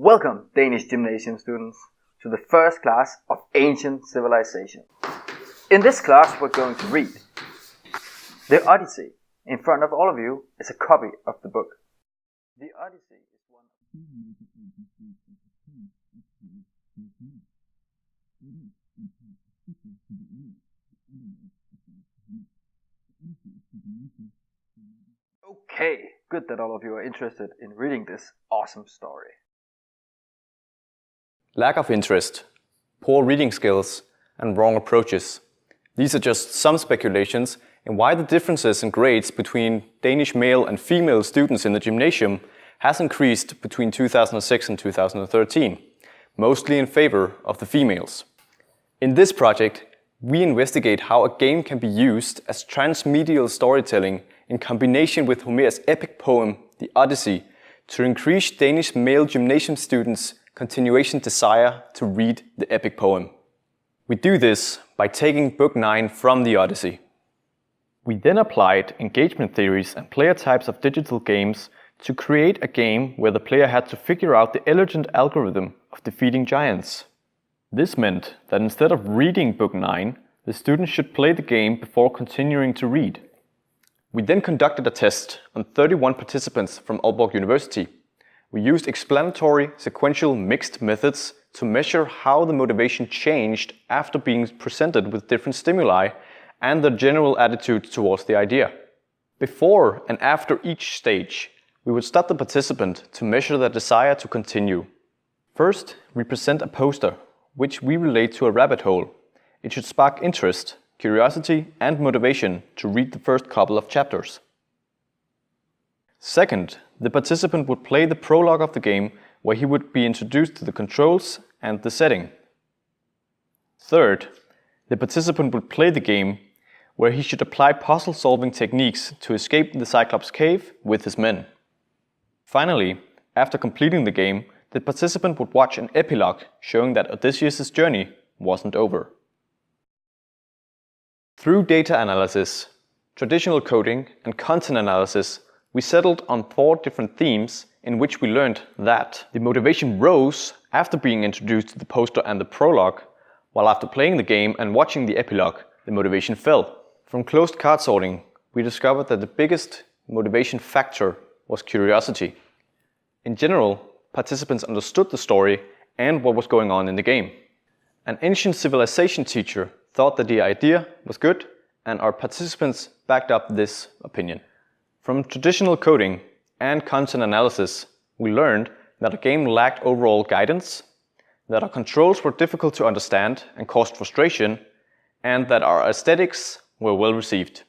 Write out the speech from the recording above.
Welcome, Danish gymnasium students, to the first class of Ancient Civilization. In this class, we're going to read The Odyssey. In front of all of you is a copy of the book. The Odyssey is one of Okay, good that all of you are interested in reading this awesome story. Lack of interest, poor reading skills, and wrong approaches. These are just some speculations in why the differences in grades between Danish male and female students in the gymnasium has increased between 2006 and 2013, mostly in favor of the females. In this project, we investigate how a game can be used as transmedial storytelling in combination with Homer's epic poem, The Odyssey, to increase Danish male gymnasium students' continuation desire to read the epic poem. We do this by taking Book 9 from the Odyssey. We then applied engagement theories and player types of digital games to create a game where the player had to figure out the elegant algorithm of defeating giants. This meant that instead of reading Book 9, the students should play the game before continuing to read. We then conducted a test on 31 participants from Aalborg University. We used explanatory, sequential, mixed methods to measure how the motivation changed after being presented with different stimuli and their general attitude towards the idea. Before and after each stage, we would stop the participant to measure their desire to continue. First, we present a poster, which we relate to a rabbit hole. It should spark interest, curiosity, and motivation to read the first couple of chapters. Second, the participant would play the prologue of the game, where he would be introduced to the controls and the setting. Third, the participant would play the game, where he should apply puzzle-solving techniques to escape the Cyclops cave with his men. Finally, after completing the game, the participant would watch an epilogue showing that Odysseus' journey wasn't over. Through data analysis, traditional coding, and content analysis, we settled on 4 different themes in which we learned that the motivation rose after being introduced to the poster and the prologue, while after playing the game and watching the epilogue, the motivation fell. From closed card sorting, we discovered that the biggest motivation factor was curiosity. In general, participants understood the story and what was going on in the game. An ancient civilization teacher thought that the idea was good, and our participants backed up this opinion. From traditional coding and content analysis, we learned that a game lacked overall guidance, that our controls were difficult to understand and caused frustration, and that our aesthetics were well received.